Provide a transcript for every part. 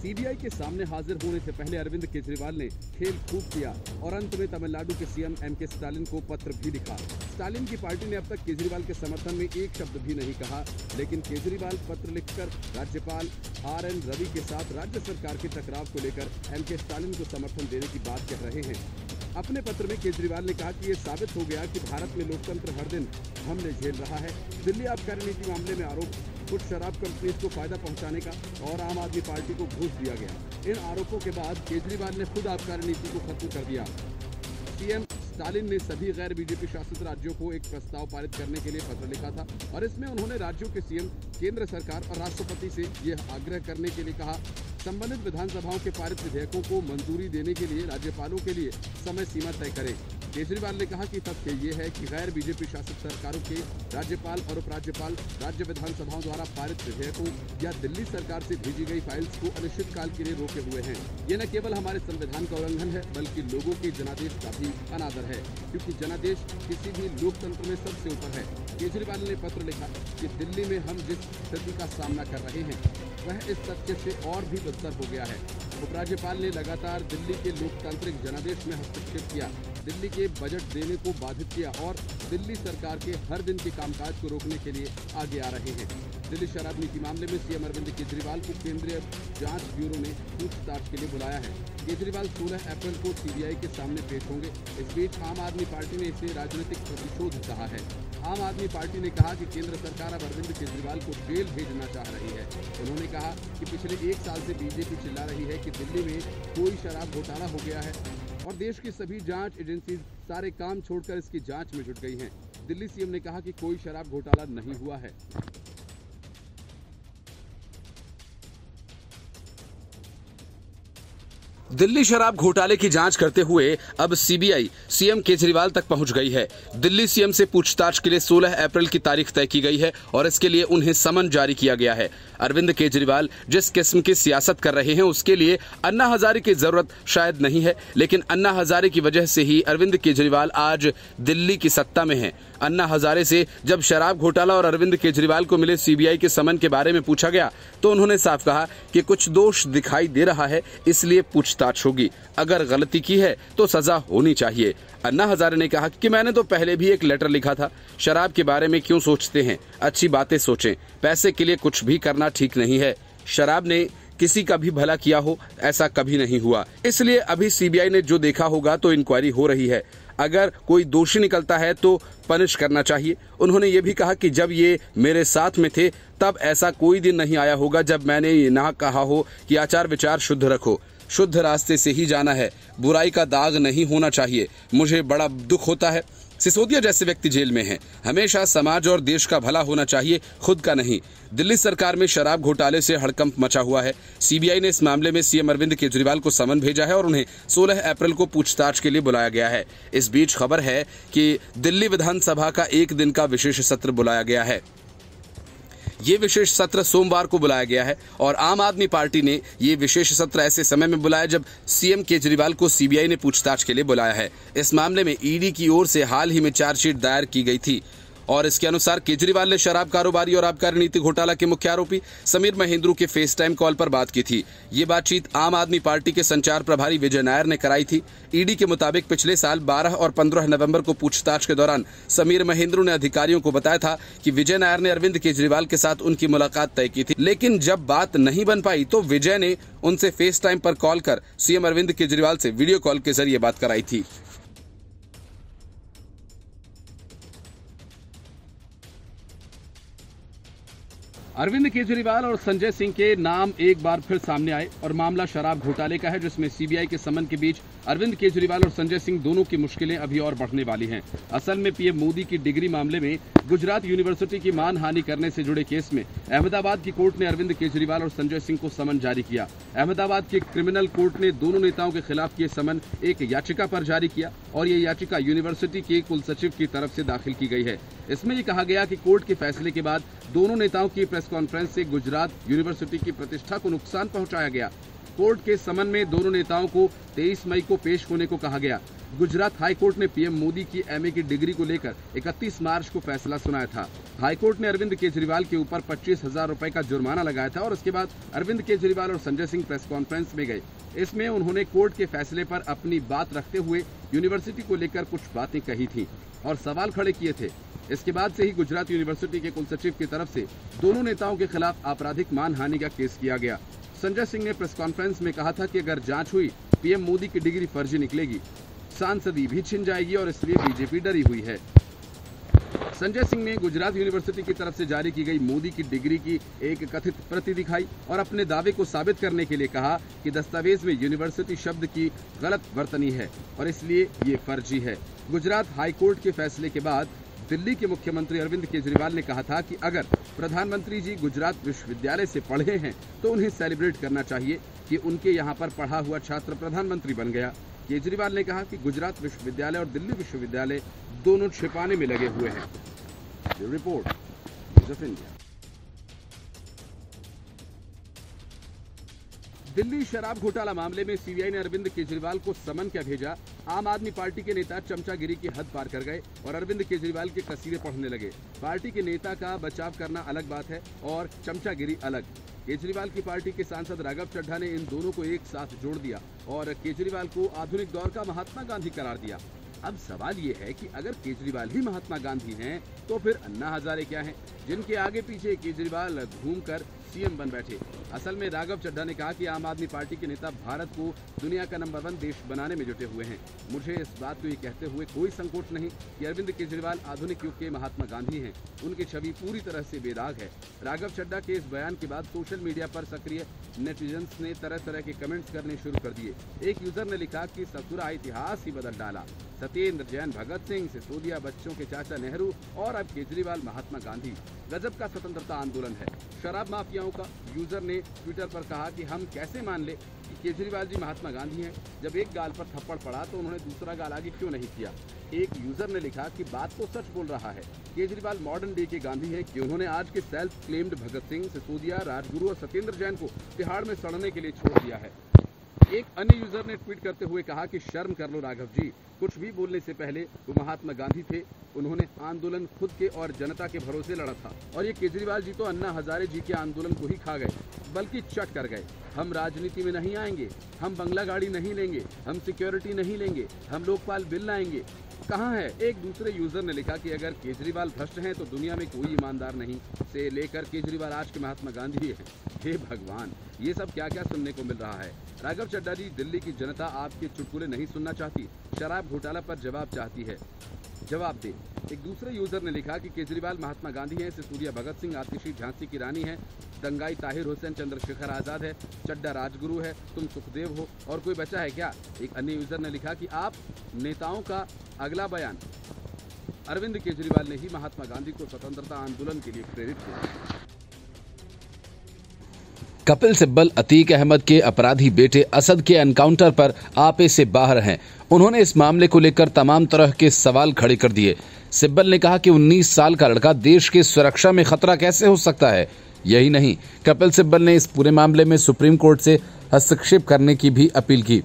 CBI के सामने हाजिर होने से पहले अरविंद केजरीवाल ने खेल खूब किया और अंत में तमिलनाडु के सीएम एमके स्टालिन को पत्र भी लिखा। स्टालिन की पार्टी ने अब तक केजरीवाल के समर्थन में एक शब्द भी नहीं कहा, लेकिन केजरीवाल पत्र लिखकर राज्यपाल आर.एन. रवि के साथ राज्य सरकार के टकराव को लेकर एमके स्टालिन को समर्थन देने की बात कह रहे हैं। अपने पत्र में केजरीवाल ने कहा कि ये साबित हो गया कि भारत में लोकतंत्र हर दिन हमले झेल रहा है। दिल्ली आबकारी नीति मामले में आरोप, कुछ शराब कंपनीज को फायदा पहुंचाने का और आम आदमी पार्टी को घूस दिया गया। इन आरोपों के बाद केजरीवाल ने खुद आबकारी नीति को खत्म कर दिया। सीएम स्टालिन ने सभी गैर बीजेपी शासित राज्यों को एक प्रस्ताव पारित करने के लिए पत्र लिखा था और इसमें उन्होंने राज्यों के सीएम, केंद्र सरकार और राष्ट्रपति से यह आग्रह करने के लिए कहा, संबंधित विधानसभाओं के पारित विधेयकों को मंजूरी देने के लिए राज्यपालों के लिए समय सीमा तय करें। केजरीवाल ने कहा कि तथ्य ये है कि गैर बीजेपी शासित सरकारों के राज्यपाल और उपराज्यपाल राज्य विधानसभाओं द्वारा पारित विधेयकों या दिल्ली सरकार से भेजी गई फाइल्स को अनिश्चित काल के लिए रोके हुए हैं। ये न केवल हमारे संविधान का उल्लंघन है, बल्कि लोगों के जनादेश का भी अनादर है, क्योंकि जनादेश किसी भी लोकतंत्र में सबसे ऊपर है। केजरीवाल ने पत्र लिखा कि दिल्ली में हम जिस स्थिति का सामना कर रहे हैं वह इस तथ्य से और भी बदतर हो गया है। उपराज्यपाल ने लगातार दिल्ली के लोकतांत्रिक जनादेश में हस्तक्षेप किया, दिल्ली के बजट देने को बाधित किया और दिल्ली सरकार के हर दिन के कामकाज को रोकने के लिए आगे आ रहे हैं। दिल्ली शराब नीति मामले में सीएम अरविंद केजरीवाल को केंद्रीय जांच ब्यूरो ने पूछताछ के लिए बुलाया है। केजरीवाल 16 अप्रैल को सीबीआई के सामने पेश होंगे। इस बीच आम आदमी पार्टी ने इसे राजनीतिक प्रतिशोध कहा है। आम आदमी पार्टी ने कहा कि केंद्र सरकार अब अरविंद केजरीवाल को जेल भेजना चाह रही है। उन्होंने कहा कि पिछले 1 साल से बीजेपी चिल्ला रही है कि दिल्ली में कोई शराब घोटाला हो गया है और देश की सभी जांच एजेंसी सारे काम छोड़कर इसकी जांच में जुट गई हैं। दिल्ली सीएम ने कहा कि कोई शराब घोटाला नहीं हुआ है। दिल्ली शराब घोटाले की जांच करते हुए अब सीबीआई सीएम केजरीवाल तक पहुंच गई है। दिल्ली सीएम से पूछताछ के लिए 16 अप्रैल की तारीख तय की गई है और इसके लिए उन्हें समन जारी किया गया है। अरविंद केजरीवाल जिस किस्म की सियासत कर रहे हैं उसके लिए अन्ना हजारे की जरूरत शायद नहीं है, लेकिन अन्ना हजारे की वजह से ही अरविंद केजरीवाल आज दिल्ली की सत्ता में हैं। अन्ना हजारे से जब शराब घोटाला और अरविंद केजरीवाल को मिले सीबीआई के समन के बारे में पूछा गया तो उन्होंने साफ कहा कि कुछ दोष दिखाई दे रहा है, इसलिए पूछताछ होगी। अगर गलती की है तो सजा होनी चाहिए। अन्ना हजारे ने कहा कि मैंने तो पहले भी एक लेटर लिखा था, शराब के बारे में क्यों सोचते हैं, अच्छी बातें सोचें, पैसे के लिए कुछ भी करना ठीक नहीं है। शराब ने किसी का भी भला किया हो ऐसा कभी नहीं हुआ, इसलिए अभी सीबीआई ने जो देखा होगा तो इंक्वायरी हो रही है। अगर कोई दोषी निकलता है तो पनिश करना चाहिए। उन्होंने ये भी कहा कि जब ये मेरे साथ में थे तब ऐसा कोई दिन नहीं आया होगा जब मैंने ये ना कहा हो कि आचार विचार शुद्ध रखो, शुद्ध रास्ते से ही जाना है, बुराई का दाग नहीं होना चाहिए। मुझे बड़ा दुख होता है सिसोदिया जैसे व्यक्ति जेल में हैं। हमेशा समाज और देश का भला होना चाहिए, खुद का नहीं। दिल्ली सरकार में शराब घोटाले से हड़कंप मचा हुआ है। सीबीआई ने इस मामले में सीएम अरविंद केजरीवाल को समन भेजा है और उन्हें 16 अप्रैल को पूछताछ के लिए बुलाया गया है। इस बीच खबर है कि दिल्ली विधानसभा का 1 दिन का विशेष सत्र बुलाया गया है। ये विशेष सत्र सोमवार को बुलाया गया है और आम आदमी पार्टी ने ये विशेष सत्र ऐसे समय में बुलाया जब सीएम केजरीवाल को सीबीआई ने पूछताछ के लिए बुलाया है। इस मामले में ईडी की ओर से हाल ही में चार्जशीट दायर की गई थी और इसके अनुसार केजरीवाल ने शराब कारोबारी और आबकारी नीति घोटाला के मुख्य आरोपी समीर महेंद्रू के फेस टाइम कॉल पर बात की थी। ये बातचीत आम आदमी पार्टी के संचार प्रभारी विजय नायर ने कराई थी। ईडी के मुताबिक पिछले साल 12 और 15 नवंबर को पूछताछ के दौरान समीर महेंद्रू ने अधिकारियों को बताया था कि विजय नायर ने अरविंद केजरीवाल के साथ उनकी मुलाकात तय की थी, लेकिन जब बात नहीं बन पाई तो विजय ने उनसे फेस टाइम पर कॉल कर सीएम अरविंद केजरीवाल से वीडियो कॉल के जरिए बात कराई थी। अरविंद केजरीवाल और संजय सिंह के नाम एक बार फिर सामने आए और मामला शराब घोटाले का है, जिसमें सीबीआई के समन के बीच अरविंद केजरीवाल और संजय सिंह दोनों की मुश्किलें अभी और बढ़ने वाली हैं। असल में पीएम मोदी की डिग्री मामले में गुजरात यूनिवर्सिटी की मानहानि करने से जुड़े केस में अहमदाबाद की कोर्ट ने अरविंद केजरीवाल और संजय सिंह को समन जारी किया। अहमदाबाद की क्रिमिनल कोर्ट ने दोनों नेताओं के खिलाफ ये समन एक याचिका पर जारी किया और ये याचिका यूनिवर्सिटी के कुलसचिव की तरफ से दाखिल की गई है। इसमें ये कहा गया कि कोर्ट के फैसले के बाद दोनों नेताओं की प्रेस कॉन्फ्रेंस से गुजरात यूनिवर्सिटी की प्रतिष्ठा को नुकसान पहुंचाया गया। कोर्ट के समन में दोनों नेताओं को 23 मई को पेश होने को कहा गया। गुजरात हाईकोर्ट ने पीएम मोदी की एमए की डिग्री को लेकर 31 मार्च को फैसला सुनाया था। हाईकोर्ट ने अरविंद केजरीवाल के ऊपर 25,000 रुपए का जुर्माना लगाया था और उसके बाद अरविंद केजरीवाल और संजय सिंह प्रेस कॉन्फ्रेंस में गए। इसमें उन्होंने कोर्ट के फैसले पर अपनी बात रखते हुए यूनिवर्सिटी को लेकर कुछ बातें कही थी और सवाल खड़े किए थे। इसके बाद से ही गुजरात यूनिवर्सिटी के कुलसचिव की तरफ से दोनों नेताओं के खिलाफ आपराधिक मानहानि का केस किया गया। संजय सिंह ने प्रेस कॉन्फ्रेंस में कहा था कि अगर जांच हुई पीएम मोदी की डिग्री फर्जी निकलेगी, सांसदी भी छिन जाएगी और इसलिए बीजेपी डरी हुई है। संजय सिंह ने गुजरात यूनिवर्सिटी की तरफ से जारी की गई मोदी की डिग्री की एक कथित प्रति दिखाई और अपने दावे को साबित करने के लिए कहा कि दस्तावेज में यूनिवर्सिटी शब्द की गलत वर्तनी है और इसलिए ये फर्जी है। गुजरात हाईकोर्ट के फैसले के बाद दिल्ली के मुख्यमंत्री अरविंद केजरीवाल ने कहा था कि अगर प्रधानमंत्री जी गुजरात विश्वविद्यालय से पढ़े हैं तो उन्हें सेलिब्रेट करना चाहिए कि उनके यहाँ पर पढ़ा हुआ छात्र प्रधानमंत्री बन गया। केजरीवाल ने कहा कि गुजरात विश्वविद्यालय और दिल्ली विश्वविद्यालय दोनों छिपाने में लगे हुए हैं। Report news of India. Delhi शराब घोटाला मामले में सीबीआई ने अरविंद केजरीवाल को समन क्या भेजा। आम आदमी पार्टी के नेता चमचागिरी की हद पार कर गए और अरविंद केजरीवाल के कसीदे पढ़ने लगे। पार्टी के नेता का बचाव करना अलग बात है और चमचागिरी अलग। केजरीवाल की पार्टी के सांसद राघव चड्ढा ने इन दोनों को एक साथ जोड़ दिया और केजरीवाल को आधुनिक दौर का महात्मा गांधी करार दिया। अब सवाल ये है कि अगर केजरीवाल ही महात्मा गांधी हैं, तो फिर अन्ना हजारे क्या हैं, जिनके आगे पीछे केजरीवाल घूमकर सीएम बन बैठे। असल में राघव चड्ढा ने कहा कि आम आदमी पार्टी के नेता भारत को दुनिया का नंबर 1 देश बनाने में जुटे हुए हैं। मुझे इस बात को ये कहते हुए कोई संकोच नहीं कि अरविंद केजरीवाल आधुनिक युग के महात्मा गांधी हैं। उनकी छवि पूरी तरह से बेदाग है। राघव चड्ढा के इस बयान के बाद सोशल मीडिया पर सक्रिय नेटिजन्स ने तरह तरह के कमेंट्स करने शुरू कर दिए। एक यूजर ने लिखा कि ससुरा इतिहास ही बदल डाला। सत्येंद्र जैन भगत सिंह, सिसोदिया बच्चों के चाचा नेहरू और अब केजरीवाल महात्मा गांधी। गजब का स्वतंत्रता आंदोलन है। शराब माफियाओं का यूजर ने ट्विटर पर कहा कि हम कैसे मान ले कि केजरीवाल जी महात्मा गांधी हैं। जब एक गाल पर थप्पड़ पड़ा तो उन्होंने दूसरा गाल आगे क्यों नहीं किया। एक यूजर ने लिखा कि बात तो सच बोल रहा है, केजरीवाल मॉडर्न डे के गांधी है कि उन्होंने आज के सेल्फ क्लेम्ड भगत सिंह, सिसोदिया, राजगुरु और सत्येंद्र जैन को तिहाड़ में सड़ने के लिए छोड़ दिया है। एक अन्य यूजर ने ट्वीट करते हुए कहा कि शर्म कर लो राघव जी, कुछ भी बोलने से पहले वो महात्मा गांधी थे। उन्होंने आंदोलन खुद के और जनता के भरोसे लड़ा था और ये केजरीवाल जी तो अन्ना हजारे जी के आंदोलन को ही खा गए, बल्कि चट कर गए। हम राजनीति में नहीं आएंगे, हम बंगला गाड़ी नहीं लेंगे, हम सिक्योरिटी नहीं लेंगे, हम लोकपाल बिल लाएंगे। कहाँ है? एक दूसरे यूजर ने लिखा कि अगर केजरीवाल भ्रष्ट हैं तो दुनिया में कोई ईमानदार नहीं, से लेकर केजरीवाल आज के महात्मा गांधी हैं। हे भगवान, ये सब क्या क्या सुनने को मिल रहा है। राघव चड्ढा जी, दिल्ली की जनता आपके चुटकुले नहीं सुनना चाहती, शराब घोटाला पर जवाब चाहती है, जवाब दे। एक दूसरे यूजर ने लिखा कि केजरीवाल महात्मा गांधी हैं, सिसोदिया भगत सिंह, आतिशी झांसी की रानी है, दंगाई ताहिर हुसैन चंद्रशेखर आजाद है, चड्डा राजगुरु है, तुम सुखदेव हो और कोई बचा है क्या। एक अन्य यूजर ने लिखा कि आप नेताओं का अगला बयान, अरविंद केजरीवाल ने ही महात्मा गांधी को स्वतंत्रता आंदोलन के लिए प्रेरित किया। कपिल सिब्बल अतीक अहमद के अपराधी बेटे असद के एनकाउंटर पर आपे से बाहर हैं। उन्होंने इस मामले को लेकर तमाम तरह के सवाल खड़े कर दिए। सिब्बल ने कहा कि 19 साल का लड़का देश की सुरक्षा में खतरा कैसे हो सकता है। यही नहीं, कपिल सिब्बल ने इस पूरे मामले में सुप्रीम कोर्ट से हस्तक्षेप करने की भी अपील की।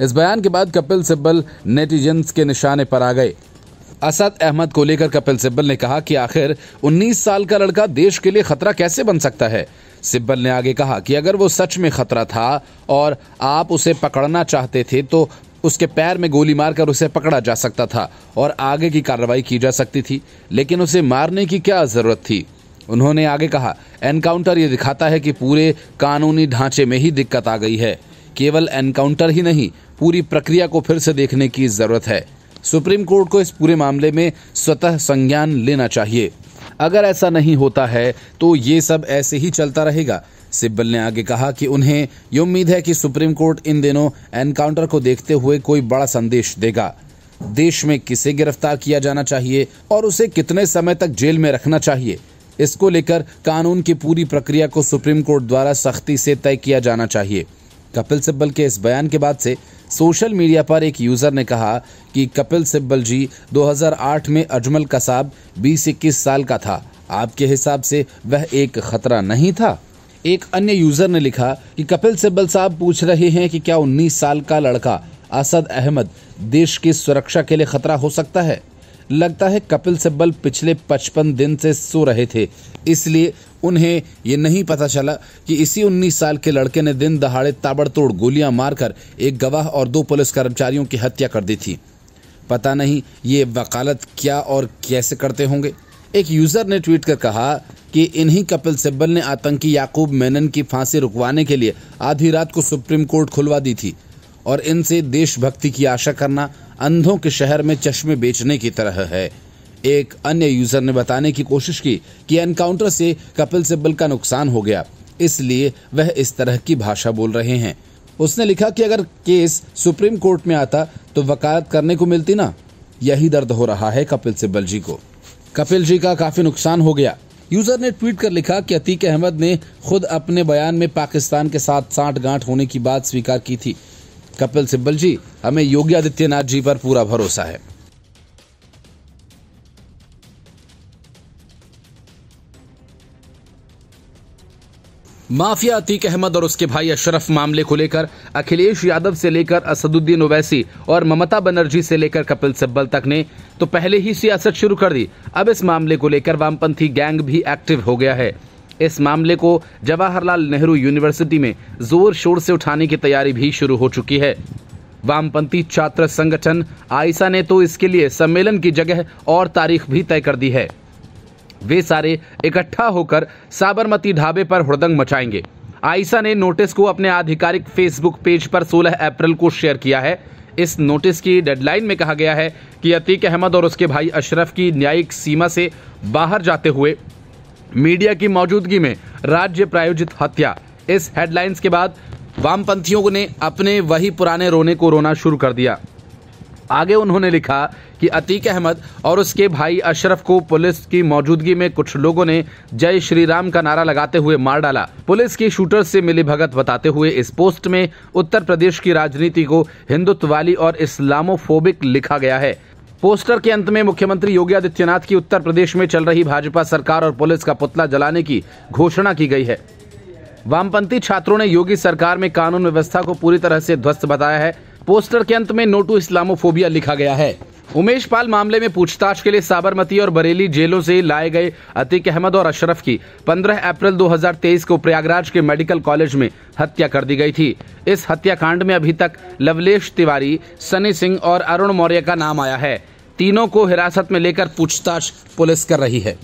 इस बयान के बाद कपिल सिब्बल नेटिजन्स के निशाने पर आ गए। असद अहमद को लेकर कपिल सिब्बल ने कहा कि आखिर 19 साल का लड़का देश के लिए खतरा कैसे बन सकता है। सिब्बल ने आगे कहा कि अगर वो सच में खतरा था और आप उसे पकड़ना चाहते थे तो उसके पैर में गोली मारकर उसे पकड़ा जा सकता था और आगे की कार्रवाई की जा सकती थी, लेकिन उसे मारने की क्या जरूरत थी। उन्होंने आगे कहा, एनकाउंटर ये दिखाता है कि पूरे कानूनी ढांचे में ही दिक्कत आ गई है। केवल एनकाउंटर ही नहीं, पूरी प्रक्रिया को फिर से देखने की जरूरत है। सुप्रीम कोर्ट को इस पूरे मामले में स्वतः संज्ञान लेना चाहिए। अगर ऐसा नहीं होता है तो ये सब ऐसे ही चलता रहेगा। सिब्बल ने आगे कहा कि उन्हें ये उम्मीद है कि सुप्रीम कोर्ट इन दिनों एनकाउंटर को देखते हुए कोई बड़ा संदेश देगा। देश में किसे गिरफ्तार किया जाना चाहिए और उसे कितने समय तक जेल में रखना चाहिए, इसको लेकर कानून की पूरी प्रक्रिया को सुप्रीम कोर्ट द्वारा सख्ती से तय किया जाना चाहिए। कपिल सिब्बल के इस बयान के बाद से सोशल मीडिया पर एक यूजर ने कहा कि कपिल सिब्बल जी 2008 में अजमल कसाब 20-21 साल का था, आपके हिसाब से वह एक खतरा नहीं था। एक अन्य यूजर ने लिखा कि कपिल सिब्बल साहब पूछ रहे हैं कि क्या 19 साल का लड़का असद अहमद देश की सुरक्षा के लिए खतरा हो सकता है। लगता है कपिल सिब्बल पिछले 55 दिन से सो रहे थे, इसलिए उन्हें ये नहीं पता चला कि इसी 19 साल के लड़के ने दिन दहाड़े ताबड़तोड़ गोलियां मारकर एक गवाह और 2 पुलिस कर्मचारियों की हत्या कर दी थी। पता नहीं ये वकालत क्या और कैसे करते होंगे। एक यूजर ने ट्वीट कर कहा कि इन्हीं कपिल सिब्बल ने आतंकी याकूब मेनन की फांसी रुकवाने के लिए आधी रात को सुप्रीम कोर्ट खुलवा दी थी और इनसे देशभक्ति की आशा करना अंधों के शहर में चश्मे बेचने की तरह है। एक अन्य यूजर ने बताने की कोशिश की कि एनकाउंटर से कपिल सिब्बल का नुकसान हो गया, इसलिए वह इस तरह की भाषा बोल रहे हैं। उसने लिखा कि अगर केस सुप्रीम कोर्ट में आता तो वकालत करने को मिलती ना। यही दर्द हो रहा है कपिल सिब्बल जी को। कपिल जी का काफी नुकसान हो गया। यूजर ने ट्वीट कर लिखा कि अतीक अहमद ने खुद अपने बयान में पाकिस्तान के साथ सांठगांठ होने की बात स्वीकार की थी। कपिल सिब्बल जी, हमें योगी आदित्यनाथ जी पर पूरा भरोसा है। माफिया अतीक अहमद और उसके भाई अशरफ मामले को लेकर अखिलेश यादव से लेकर असदुद्दीन ओवैसी और ममता बनर्जी से लेकर कपिल सिब्बल तक ने तो पहले ही सियासत शुरू कर दी। अब इस मामले को लेकर वामपंथी गैंग भी एक्टिव हो गया है। इस मामले को जवाहरलाल नेहरू यूनिवर्सिटी में जोर शोर से उठाने की तैयारी भी शुरू हो चुकी है। वामपंथी छात्र संगठन आइसा ने तो इसके लिए सम्मेलन की जगह और तारीख भी तय कर दी है। वे सारे इकट्ठा होकर साबरमती ढाबे पर हुड़दंग मचाएंगे। आइसा ने नोटिस को अपने आधिकारिक फेसबुक पेज पर 16 अप्रैल को शेयर किया है। इस नोटिस की डेडलाइन में कहा गया है कि अतीक अहमद और उसके भाई अशरफ की न्यायिक सीमा से बाहर जाते हुए मीडिया की मौजूदगी में राज्य प्रायोजित हत्या। इस हेडलाइंस के बाद वामपंथियों ने अपने वही पुराने रोने को रोना शुरू कर दिया। आगे उन्होंने लिखा कि अतीक अहमद और उसके भाई अशरफ को पुलिस की मौजूदगी में कुछ लोगों ने जय श्री राम का नारा लगाते हुए मार डाला। पुलिस की शूटर से मिली भगत बताते हुए इस पोस्ट में उत्तर प्रदेश की राजनीति को हिंदुत्ववादी और इस्लामोफोबिक लिखा गया है। पोस्टर के अंत में मुख्यमंत्री योगी आदित्यनाथ की उत्तर प्रदेश में चल रही भाजपा सरकार और पुलिस का पुतला जलाने की घोषणा की गई है। वामपंथी छात्रों ने योगी सरकार में कानून व्यवस्था को पूरी तरह से ध्वस्त बताया है। पोस्टर के अंत में नो टू इस्लामोफोबिया लिखा गया है। उमेश पाल मामले में पूछताछ के लिए साबरमती और बरेली जेलों से लाए गए अतीक अहमद और अशरफ की 15 अप्रैल 2023 को प्रयागराज के मेडिकल कॉलेज में हत्या कर दी गई थी। इस हत्याकांड में अभी तक लवलेश तिवारी, सनी सिंह और अरुण मौर्य का नाम आया है। तीनों को हिरासत में लेकर पूछताछ पुलिस कर रही है।